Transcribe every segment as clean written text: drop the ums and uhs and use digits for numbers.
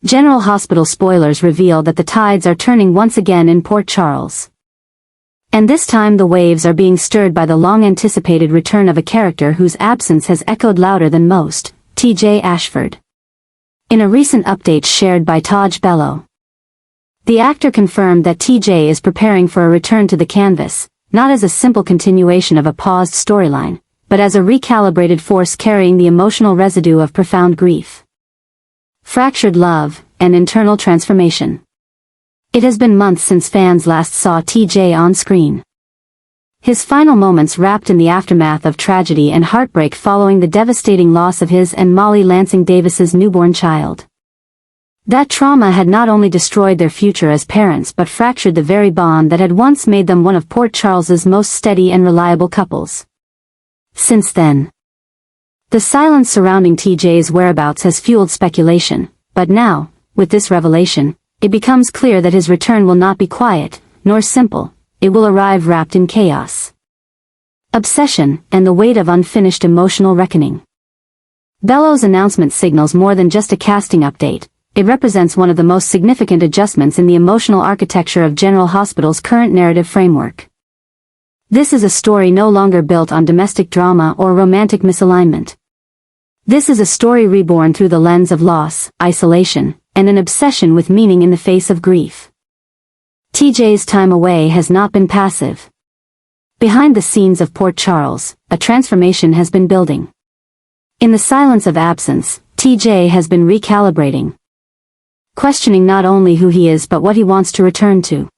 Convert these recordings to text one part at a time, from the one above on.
General Hospital spoilers reveal that the tides are turning once again in Port Charles. And this time the waves are being stirred by the long-anticipated return of a character whose absence has echoed louder than most, T.J. Ashford. In a recent update shared by Tajh Bellow, the actor confirmed that T.J. is preparing for a return to the canvas, not as a simple continuation of a paused storyline, but as a recalibrated force carrying the emotional residue of profound grief, fractured love, and internal transformation. It has been months since fans last saw T.J. on screen. His final moments wrapped in the aftermath of tragedy and heartbreak following the devastating loss of his and Molly Lansing Davis's newborn child. That trauma had not only destroyed their future as parents but fractured the very bond that had once made them one of Port Charles's most steady and reliable couples. Since then, the silence surrounding T.J.'s whereabouts has fueled speculation, but now, with this revelation, it becomes clear that his return will not be quiet, nor simple. It will arrive wrapped in chaos, obsession, and the weight of unfinished emotional reckoning. Bellow's announcement signals more than just a casting update. It represents one of the most significant adjustments in the emotional architecture of General Hospital's current narrative framework. This is a story no longer built on domestic drama or romantic misalignment. This is a story reborn through the lens of loss, isolation, and an obsession with meaning in the face of grief. T.J.'s time away has not been passive. Behind the scenes of Port Charles, a transformation has been building. In the silence of absence, T.J. has been recalibrating, questioning not only who he is but what he wants to return to.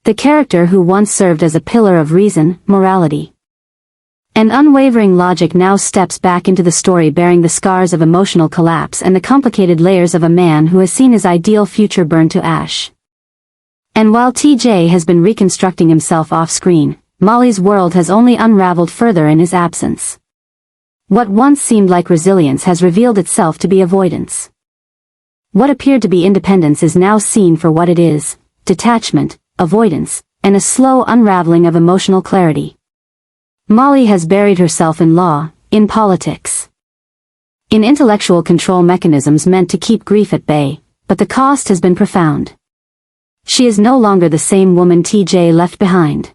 The character who once served as a pillar of reason, morality, and unwavering logic now steps back into the story bearing the scars of emotional collapse and the complicated layers of a man who has seen his ideal future burn to ash. And while T.J. has been reconstructing himself off-screen, Molly's world has only unraveled further in his absence. What once seemed like resilience has revealed itself to be avoidance. What appeared to be independence is now seen for what it is: detachment, avoidance, and a slow unraveling of emotional clarity. Molly has buried herself in law, in politics, in intellectual control mechanisms meant to keep grief at bay, but the cost has been profound. She is no longer the same woman T.J. left behind.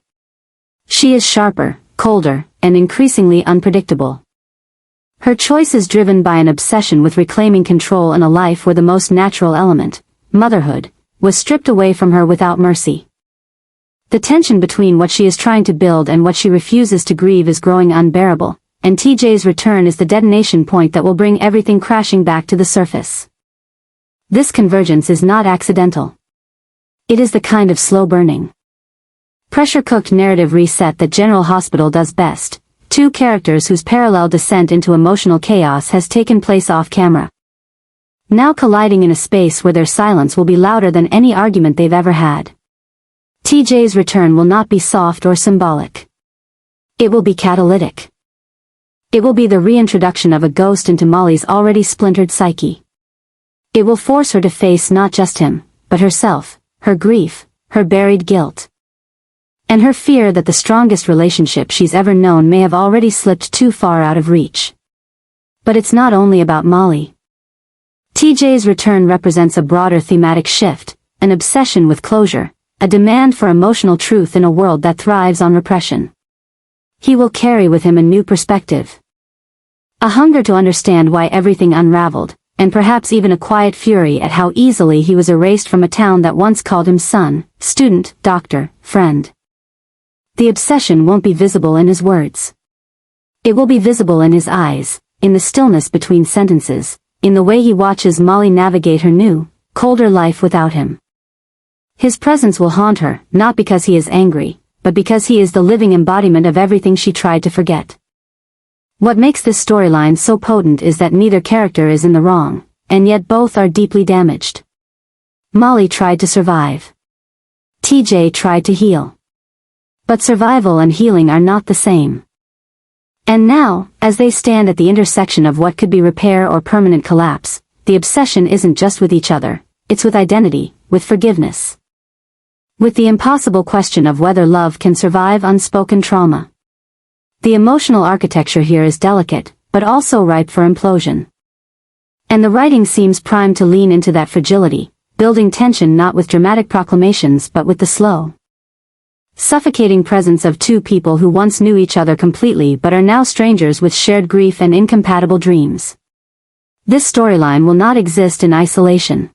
She is sharper, colder, and increasingly unpredictable. Her choice is driven by an obsession with reclaiming control in a life where the most natural element, motherhood, was stripped away from her without mercy. The tension between what she is trying to build and what she refuses to grieve is growing unbearable, and T.J.'s return is the detonation point that will bring everything crashing back to the surface. This convergence is not accidental. It is the kind of slow-burning, pressure-cooked narrative reset that General Hospital does best. Two characters whose parallel descent into emotional chaos has taken place off-camera, now colliding in a space where their silence will be louder than any argument they've ever had. T.J.'s return will not be soft or symbolic. It will be catalytic. It will be the reintroduction of a ghost into Molly's already splintered psyche. It will force her to face not just him, but herself, her grief, her buried guilt, and her fear that the strongest relationship she's ever known may have already slipped too far out of reach. But it's not only about Molly. T.J.'s return represents a broader thematic shift, an obsession with closure, a demand for emotional truth in a world that thrives on repression. He will carry with him a new perspective, a hunger to understand why everything unraveled, and perhaps even a quiet fury at how easily he was erased from a town that once called him son, student, doctor, friend. The obsession won't be visible in his words. It will be visible in his eyes, in the stillness between sentences, in the way he watches Molly navigate her new, colder life without him. His presence will haunt her, not because he is angry, but because he is the living embodiment of everything she tried to forget. What makes this storyline so potent is that neither character is in the wrong, and yet both are deeply damaged. Molly tried to survive. T.J. tried to heal. But survival and healing are not the same. And now, as they stand at the intersection of what could be repair or permanent collapse, the obsession isn't just with each other, it's with identity, with forgiveness, with the impossible question of whether love can survive unspoken trauma. The emotional architecture here is delicate, but also ripe for implosion. And the writing seems primed to lean into that fragility, building tension not with dramatic proclamations but with the slow, suffocating presence of two people who once knew each other completely but are now strangers with shared grief and incompatible dreams. This storyline will not exist in isolation.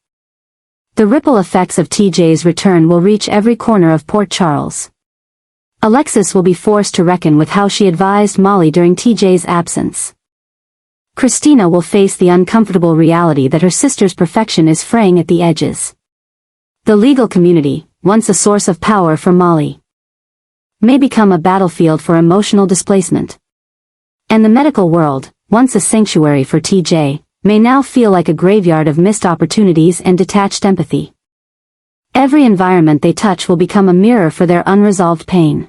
The ripple effects of TJ's return will reach every corner of Port Charles. Alexis will be forced to reckon with how she advised Molly during TJ's absence. Christina will face the uncomfortable reality that her sister's perfection is fraying at the edges. The legal community, once a source of power for Molly, may become a battlefield for emotional displacement. And the medical world, once a sanctuary for TJ, may now feel like a graveyard of missed opportunities and detached empathy. Every environment they touch will become a mirror for their unresolved pain.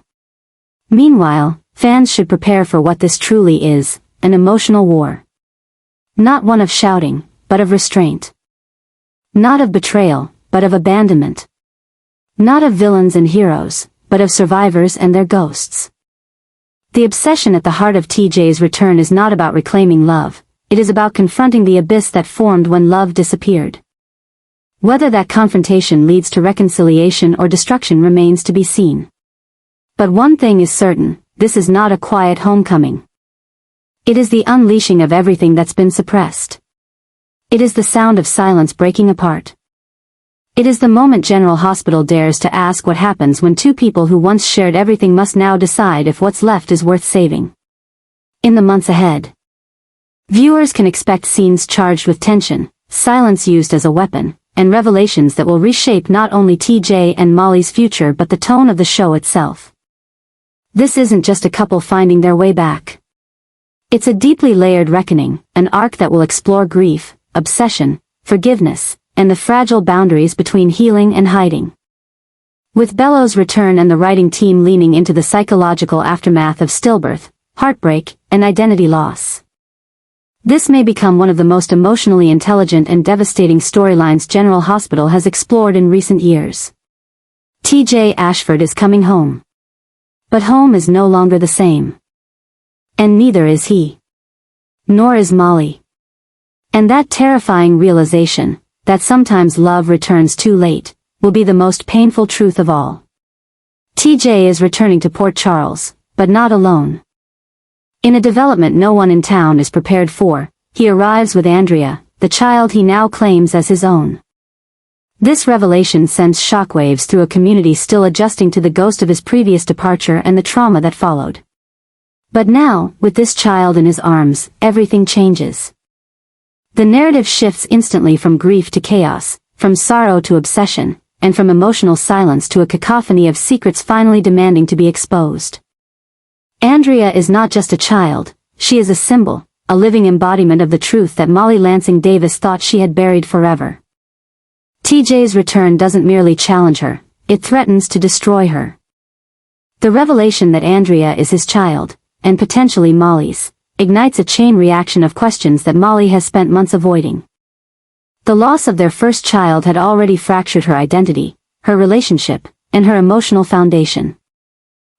Meanwhile, fans should prepare for what this truly is, an emotional war. Not one of shouting, but of restraint. Not of betrayal, but of abandonment. Not of villains and heroes, but of survivors and their ghosts. The obsession at the heart of TJ's return is not about reclaiming love, it is about confronting the abyss that formed when love disappeared. Whether that confrontation leads to reconciliation or destruction remains to be seen. But one thing is certain, this is not a quiet homecoming. It is the unleashing of everything that's been suppressed. It is the sound of silence breaking apart. It is the moment General Hospital dares to ask what happens when two people who once shared everything must now decide if what's left is worth saving. In the months ahead, viewers can expect scenes charged with tension, silence used as a weapon, and revelations that will reshape not only TJ and Molly's future but the tone of the show itself. This isn't just a couple finding their way back. It's a deeply layered reckoning, an arc that will explore grief, obsession, forgiveness, and the fragile boundaries between healing and hiding. With Bellow's return and the writing team leaning into the psychological aftermath of stillbirth, heartbreak, and identity loss, this may become one of the most emotionally intelligent and devastating storylines General Hospital has explored in recent years. TJ Ashford is coming home. But home is no longer the same. And neither is he. Nor is Molly. And that terrifying realization, that sometimes love returns too late, will be the most painful truth of all. TJ is returning to Port Charles, but not alone. In a development no one in town is prepared for, he arrives with Andrea, the child he now claims as his own. This revelation sends shockwaves through a community still adjusting to the ghost of his previous departure and the trauma that followed. But now, with this child in his arms, everything changes. The narrative shifts instantly from grief to chaos, from sorrow to obsession, and from emotional silence to a cacophony of secrets finally demanding to be exposed. Andrea is not just a child, she is a symbol, a living embodiment of the truth that Molly Lansing Davis thought she had buried forever. TJ's return doesn't merely challenge her, it threatens to destroy her. The revelation that Andrea is his child, and potentially Molly's, ignites a chain reaction of questions that Molly has spent months avoiding. The loss of their first child had already fractured her identity, her relationship, and her emotional foundation.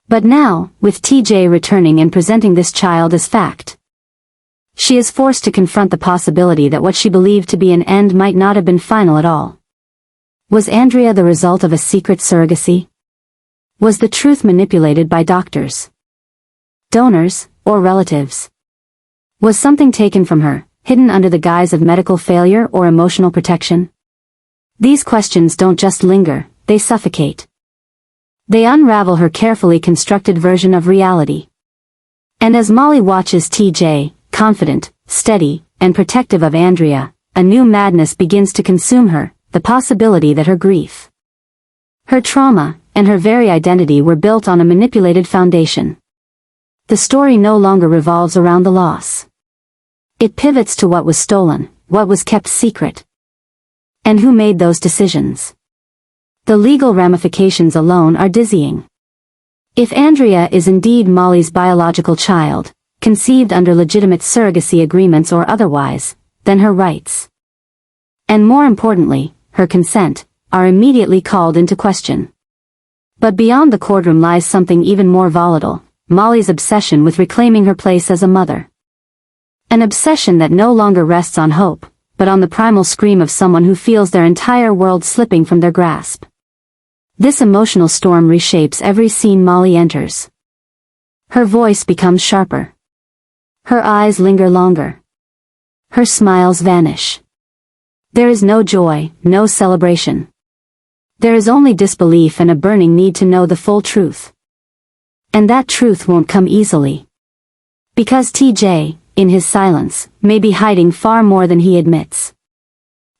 But now, with TJ returning and presenting this child as fact, she is forced to confront the possibility that what she believed to be an end might not have been final at all. Was Andrea the result of a secret surrogacy? Was the truth manipulated by doctors, donors, or relatives? Was something taken from her, hidden under the guise of medical failure or emotional protection? These questions don't just linger, they suffocate. They unravel her carefully constructed version of reality. And as Molly watches TJ, confident, steady, and protective of Andrea, a new madness begins to consume her, the possibility that her grief, her trauma, and her very identity were built on a manipulated foundation. The story no longer revolves around the loss. It pivots to what was stolen, what was kept secret, and who made those decisions. The legal ramifications alone are dizzying. If Andrea is indeed Molly's biological child, conceived under legitimate surrogacy agreements or otherwise, then her rights, and more importantly, her consent, are immediately called into question. But beyond the courtroom lies something even more volatile, Molly's obsession with reclaiming her place as a mother. An obsession that no longer rests on hope, but on the primal scream of someone who feels their entire world slipping from their grasp. This emotional storm reshapes every scene Molly enters. Her voice becomes sharper. Her eyes linger longer. Her smiles vanish. There is no joy, no celebration. There is only disbelief and a burning need to know the full truth. And that truth won't come easily. Because TJ, in his silence, may be hiding far more than he admits.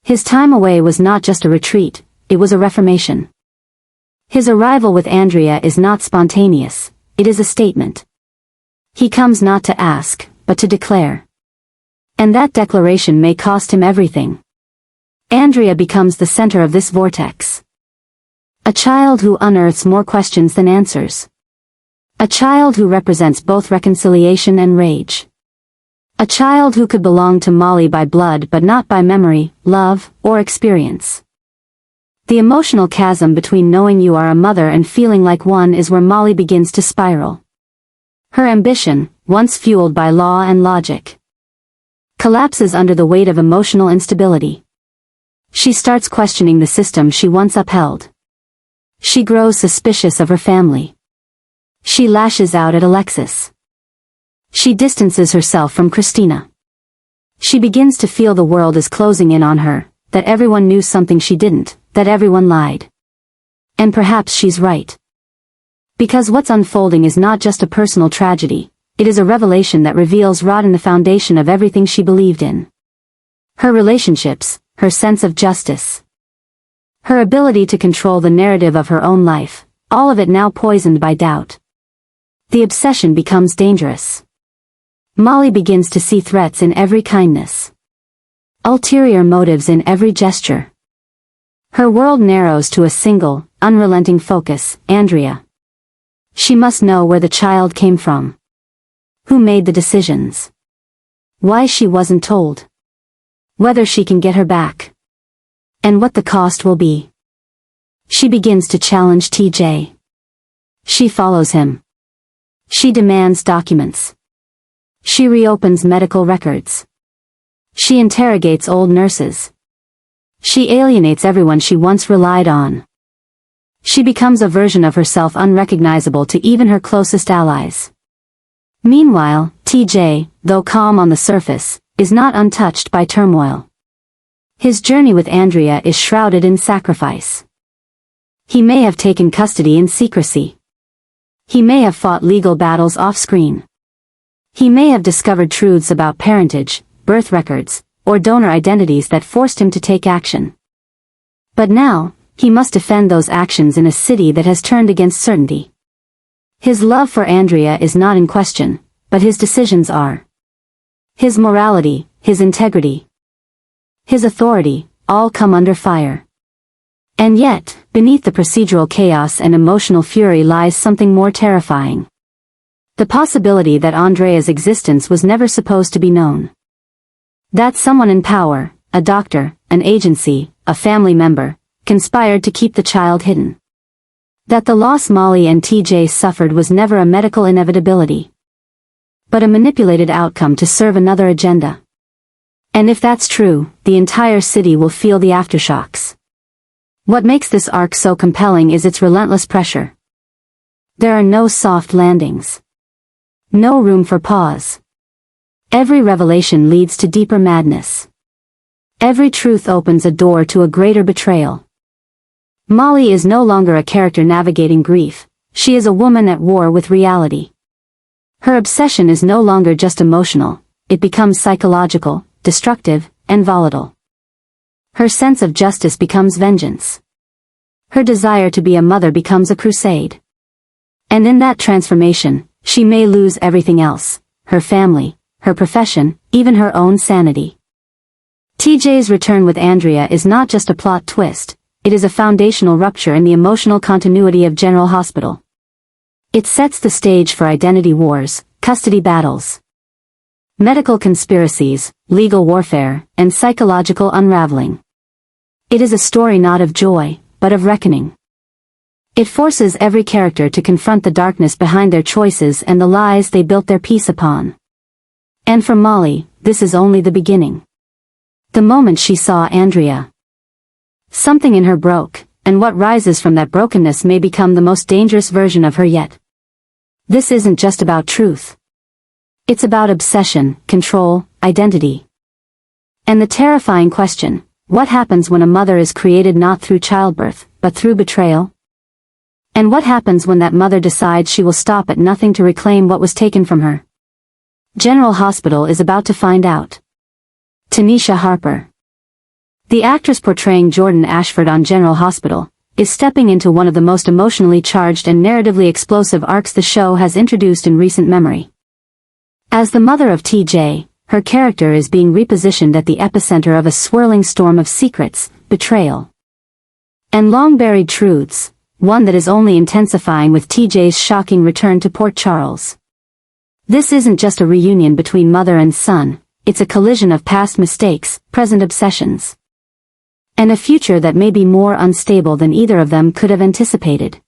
His time away was not just a retreat, it was a reformation. His arrival with Andrea is not spontaneous, it is a statement. He comes not to ask, but to declare. And that declaration may cost him everything. Andrea becomes the center of this vortex. A child who unearths more questions than answers. A child who represents both reconciliation and rage. A child who could belong to Molly by blood but not by memory, love, or experience. The emotional chasm between knowing you are a mother and feeling like one is where Molly begins to spiral. Her ambition, once fueled by law and logic, collapses under the weight of emotional instability. She starts questioning the system she once upheld. She grows suspicious of her family. She lashes out at Alexis. She distances herself from Christina. She begins to feel the world is closing in on her, that everyone knew something she didn't, that everyone lied. And perhaps she's right. Because what's unfolding is not just a personal tragedy, it is a revelation that reveals rot in the foundation of everything she believed in. Her relationships, her sense of justice. Her ability to control the narrative of her own life, all of it now poisoned by doubt. The obsession becomes dangerous. Molly begins to see threats in every kindness. Ulterior motives in every gesture. Her world narrows to a single, unrelenting focus, Andrea. She must know where the child came from. Who made the decisions? Why she wasn't told. Whether she can get her back. And what the cost will be. She begins to challenge TJ. She follows him. She demands documents. She reopens medical records. She interrogates old nurses. She alienates everyone she once relied on. She becomes a version of herself unrecognizable to even her closest allies. Meanwhile, TJ, though calm on the surface, is not untouched by turmoil. His journey with Andrea is shrouded in sacrifice. He may have taken custody in secrecy. He may have fought legal battles off-screen. He may have discovered truths about parentage, birth records, or donor identities that forced him to take action. But now, he must defend those actions in a city that has turned against certainty. His love for Andrea is not in question, but his decisions are. His morality, his integrity, his authority, all come under fire. And yet, beneath the procedural chaos and emotional fury lies something more terrifying. The possibility that Andrea's existence was never supposed to be known. That someone in power, a doctor, an agency, a family member, conspired to keep the child hidden. That the loss Molly and TJ suffered was never a medical inevitability, but a manipulated outcome to serve another agenda. And if that's true, the entire city will feel the aftershocks. What makes this arc so compelling is its relentless pressure. There are no soft landings. No room for pause. Every revelation leads to deeper madness. Every truth opens a door to a greater betrayal. Molly is no longer a character navigating grief, she is a woman at war with reality. Her obsession is no longer just emotional, it becomes psychological, destructive, and volatile. Her sense of justice becomes vengeance. Her desire to be a mother becomes a crusade. And in that transformation, she may lose everything else, her family, her profession, even her own sanity. TJ's return with Andrea is not just a plot twist, it is a foundational rupture in the emotional continuity of General Hospital. It sets the stage for identity wars, custody battles, medical conspiracies, legal warfare, and psychological unraveling. It is a story not of joy, but of reckoning. It forces every character to confront the darkness behind their choices and the lies they built their peace upon. And for Molly, this is only the beginning. The moment she saw Andrea. Something in her broke, and what rises from that brokenness may become the most dangerous version of her yet. This isn't just about truth. It's about obsession, control, identity. And the terrifying question, what happens when a mother is created not through childbirth, but through betrayal? And what happens when that mother decides she will stop at nothing to reclaim what was taken from her? General Hospital is about to find out. Tanisha Harper. The actress portraying Jordan Ashford on General Hospital is stepping into one of the most emotionally charged and narratively explosive arcs the show has introduced in recent memory. As the mother of TJ, her character is being repositioned at the epicenter of a swirling storm of secrets, betrayal, and long-buried truths, one that is only intensifying with TJ's shocking return to Port Charles. This isn't just a reunion between mother and son, it's a collision of past mistakes, present obsessions, and a future that may be more unstable than either of them could have anticipated.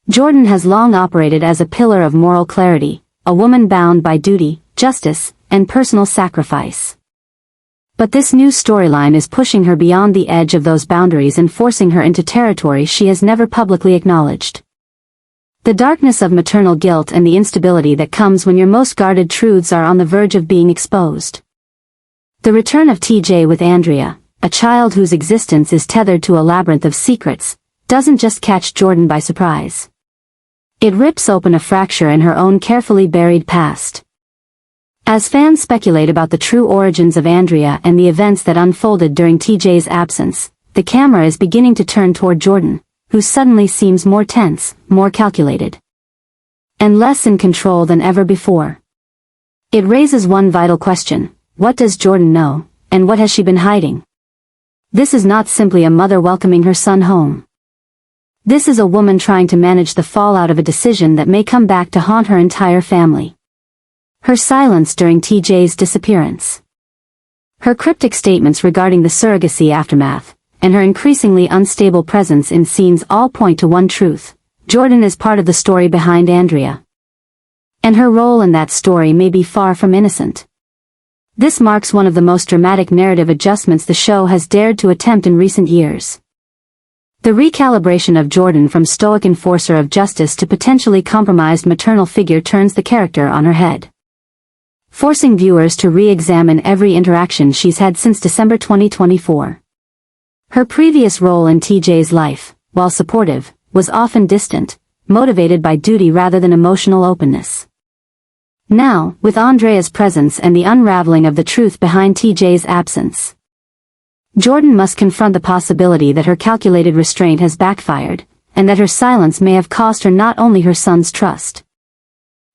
Jordan has long operated as a pillar of moral clarity, a woman bound by duty, justice, and personal sacrifice. But this new storyline is pushing her beyond the edge of those boundaries and forcing her into territory she has never publicly acknowledged. The darkness of maternal guilt and the instability that comes when your most guarded truths are on the verge of being exposed. The return of TJ with Andrea, a child whose existence is tethered to a labyrinth of secrets, doesn't just catch Jordan by surprise. It rips open a fracture in her own carefully buried past. As fans speculate about the true origins of Andrea and the events that unfolded during TJ's absence, the camera is beginning to turn toward Jordan, who suddenly seems more tense, more calculated, and less in control than ever before. It raises one vital question: what does Jordan know, and what has she been hiding? This is not simply a mother welcoming her son home. This is a woman trying to manage the fallout of a decision that may come back to haunt her entire family. Her silence during TJ's disappearance, her cryptic statements regarding the surrogacy aftermath, and her increasingly unstable presence in scenes all point to one truth: Jordan is part of the story behind Andrea. And her role in that story may be far from innocent. This marks one of the most dramatic narrative adjustments the show has dared to attempt in recent years. The recalibration of Jordan from stoic enforcer of justice to potentially compromised maternal figure turns the character on her head, forcing viewers to re-examine every interaction she's had since December 2024. Her previous role in TJ's life, while supportive, was often distant, motivated by duty rather than emotional openness. Now, with Andrea's presence and the unraveling of the truth behind TJ's absence, Jordan must confront the possibility that her calculated restraint has backfired, and that her silence may have cost her not only her son's trust,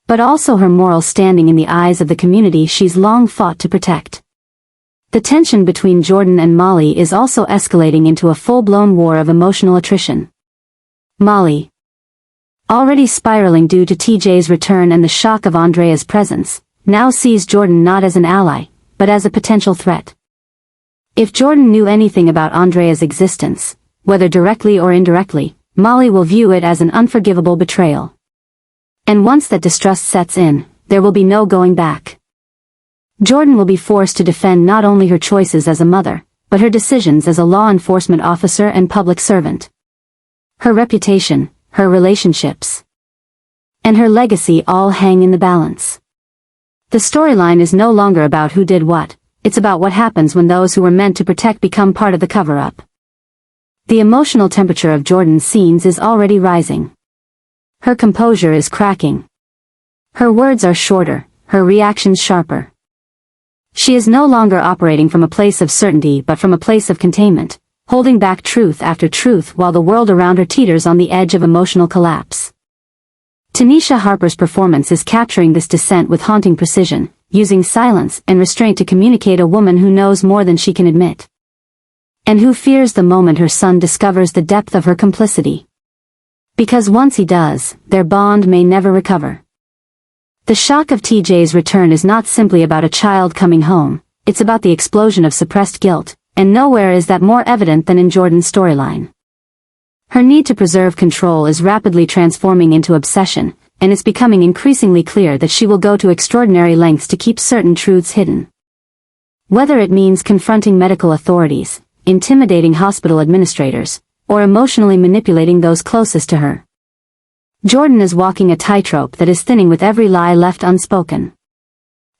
but also her moral standing in the eyes of the community she's long fought to protect. The tension between Jordan and Molly is also escalating into a full-blown war of emotional attrition. Molly, already spiraling due to TJ's return and the shock of Andrea's presence, now sees Jordan not as an ally, but as a potential threat. If Jordan knew anything about Andrea's existence, whether directly or indirectly, Molly will view it as an unforgivable betrayal. And once that distrust sets in, there will be no going back. Jordan will be forced to defend not only her choices as a mother, but her decisions as a law enforcement officer and public servant. Her reputation, her relationships, and her legacy all hang in the balance. The storyline is no longer about who did what, it's about what happens when those who were meant to protect become part of the cover-up. The emotional temperature of Jordan's scenes is already rising. Her composure is cracking. Her words are shorter, her reactions sharper. She is no longer operating from a place of certainty but from a place of containment, holding back truth after truth while the world around her teeters on the edge of emotional collapse. Tanisha Harper's performance is capturing this descent with haunting precision, using silence and restraint to communicate a woman who knows more than she can admit, and who fears the moment her son discovers the depth of her complicity. Because once he does, their bond may never recover. The shock of TJ's return is not simply about a child coming home, it's about the explosion of suppressed guilt, and nowhere is that more evident than in Jordan's storyline. Her need to preserve control is rapidly transforming into obsession, and it's becoming increasingly clear that she will go to extraordinary lengths to keep certain truths hidden. Whether it means confronting medical authorities, intimidating hospital administrators, or emotionally manipulating those closest to her. Jordan is walking a tightrope that is thinning with every lie left unspoken.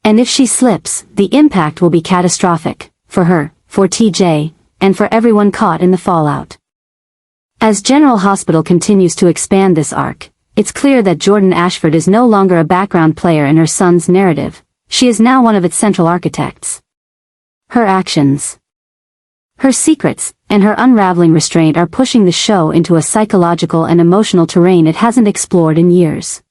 And if she slips, the impact will be catastrophic, for her, for TJ, and for everyone caught in the fallout. As General Hospital continues to expand this arc, it's clear that Jordan Ashford is no longer a background player in her son's narrative, she is now one of its central architects. Her actions, her secrets, and her unraveling restraint are pushing the show into a psychological and emotional terrain it hasn't explored in years.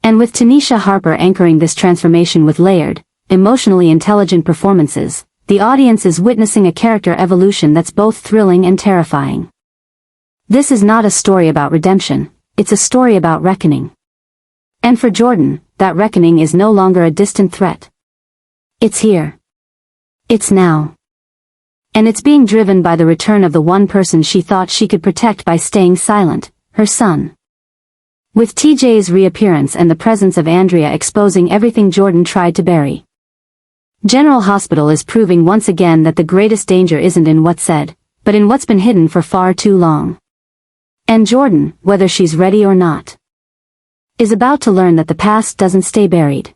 And with Tanisha Harper anchoring this transformation with layered, emotionally intelligent performances, the audience is witnessing a character evolution that's both thrilling and terrifying. This is not a story about redemption, it's a story about reckoning. And for Jordan, that reckoning is no longer a distant threat. It's here. It's now. And it's being driven by the return of the one person she thought she could protect by staying silent, her son. With TJ's reappearance and the presence of Andrea exposing everything Jordan tried to bury, General Hospital is proving once again that the greatest danger isn't in what's said, but in what's been hidden for far too long. And Jordan, whether she's ready or not, is about to learn that the past doesn't stay buried.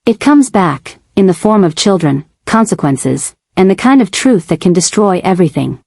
It comes back, in the form of children, consequences, and the kind of truth that can destroy everything.